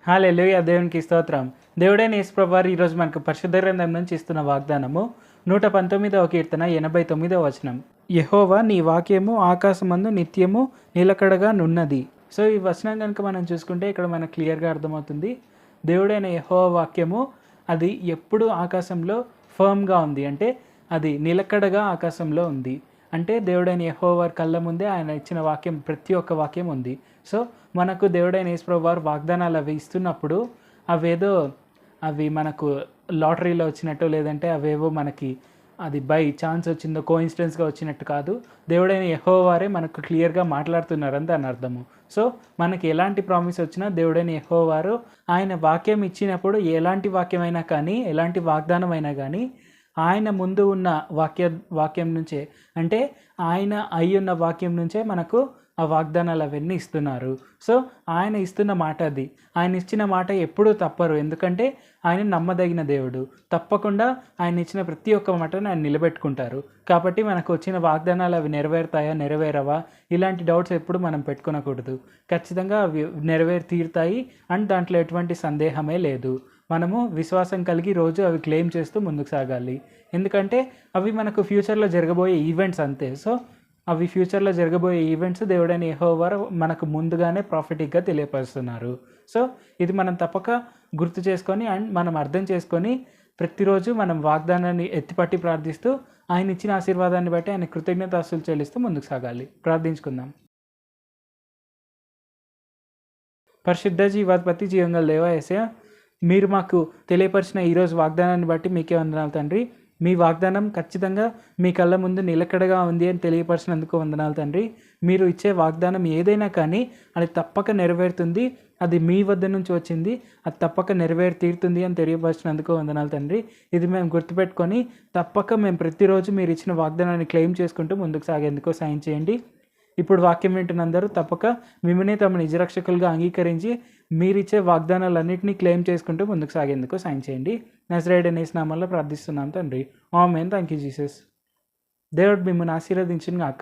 హల్లెలూయా! దేవునికి స్తోత్రం. దేవుడైన యేసు ప్రభువారు ఈరోజు మనకు పరిశుద్ధ గ్రంథం నుంచి ఇస్తున్న వాగ్దానము 119వ కీర్తన 89వ వచనం. యెహోవా నీ వాక్యము ఆకాశమందు నిత్యము నిలకడగా నున్నది. సో ఈ వచనం కనుక మనం చూసుకుంటే ఇక్కడ మనకు క్లియర్‌గా అర్థమవుతుంది. దేవుడైన యెహోవా వాక్యము అది ఎప్పుడు ఆకాశంలో ఫర్మ్‌గా ఉంది. అంటే అది నిలకడగా ఆకాశంలో ఉంది. అంటే దేవుడైన యెహోవా వారి కళ్ళ ముందే ఆయన ఇచ్చిన వాక్యం ప్రతి ఒక్క వాక్యం ఉంది. సో మనకు దేవుడైన యేసు ప్రభువారు వాగ్దానాలు అవి ఇస్తున్నప్పుడు అవి మనకు లాటరీలో వచ్చినట్టు లేదంటే అవేవో మనకి అది బై ఛాన్స్ వచ్చిందో కోఇన్సిడెన్స్‌గా వచ్చినట్టు కాదు. దేవుడైన యెహోవా వారే మనకు క్లియర్‌గా మాట్లాడుతున్నారని దాని అర్థము. సో మనకి ఎలాంటి ప్రామిస్ వచ్చినా దేవుడైన యెహోవా వారు ఆయన వాక్యం ఇచ్చినప్పుడు ఎలాంటి వాక్యమైనా కానీ, ఎలాంటి వాగ్దానం అయినా కానీ ఆయన ముందు ఉన్న వాక్యం నుంచే అంటే ఆయన అయ్యున్న వాక్యం నుంచే మనకు ఆ వాగ్దానాలు అవన్నీ ఇస్తున్నారు. సో ఆయన ఇస్తున్న మాట అది. ఆయన ఇచ్చిన మాట ఎప్పుడూ తప్పరు. ఎందుకంటే ఆయన నమ్మదగిన దేవుడు. తప్పకుండా ఆయన ఇచ్చిన ప్రతి ఒక్క మాటను ఆయన నిలబెట్టుకుంటారు. కాబట్టి మనకు వచ్చిన వాగ్దానాలు అవి నెరవేరుతాయా? నెరవేరవా? ఇలాంటి డౌట్స్ ఎప్పుడు మనం పెట్టుకోనకూడదు. ఖచ్చితంగా అవి తీరుతాయి అండ్ దాంట్లో ఎటువంటి సందేహమే లేదు. మనము విశ్వాసం కలిగి రోజు అవి క్లెయిమ్ చేస్తూ ముందుకు సాగాలి. ఎందుకంటే అవి మనకు ఫ్యూచర్‌లో జరగబోయే ఈవెంట్స్ అంతే. సో అవి ఫ్యూచర్‌లో జరగబోయే ఈవెంట్స్ దేవుడైన యెహోవా వారు మనకు ముందుగానే ప్రాఫిటిక్‌గా తెలియపరుస్తున్నారు. సో ఇది మనం తప్పక గుర్తు చేసుకొని అండ్ మనం అర్థం చేసుకొని ప్రతిరోజు మనం వాగ్దానాన్ని ఎత్తిపట్టి ప్రార్థిస్తూ ఆయన ఇచ్చిన ఆశీర్వాదాన్ని బట్టి ఆయన కృతజ్ఞతాస్తుతులు చెల్లిస్తూ ముందుకు సాగాలి. ప్రార్థించుకుందాం. పరిశుద్ధ జీవాధిపతి జీవంగల దేవా యేసయ్య, మీరు మాకు తెలియపరిచిన ఈరోజు వాగ్దానాన్ని బట్టి మీకే వందనాలు తండ్రి. మీ వాగ్దానం ఖచ్చితంగా మీ కళ్ళ ముందు నిలకడగా ఉంది అని తెలియపరిచినందుకు వందనాలు తండ్రి. మీరు ఇచ్చే వాగ్దానం ఏదైనా కానీ అది తప్పక నెరవేరుతుంది. అది మీ వద్ద నుంచి వచ్చింది. అది తప్పక తీరుతుంది అని తెలియపరిచినందుకు వందనాలు తండ్రి. ఇది మేము గుర్తుపెట్టుకొని తప్పక మేము ప్రతిరోజు మీరు ఇచ్చిన వాగ్దానాన్ని క్లెయిమ్ చేసుకుంటూ ముందుకు సాగేందుకు సాయం చేయండి. ఇప్పుడు వాక్యం వింటున్నందరూ తప్పక మిమ్మల్ని తమ నిజరక్షకులుగా అంగీకరించి మీరిచ్చే వాగ్దానాలన్నింటినీ క్లెయిమ్ చేసుకుంటూ ముందుకు సాగేందుకు సాయం చేయండి. నజరేయుడైన యేసు నామములో ప్రార్థిస్తున్నాం తండ్రి. ఆమేన్. Thank you Jesus. దేవుడు మిమ్మల్ని ఆశీర్వదించును గాక.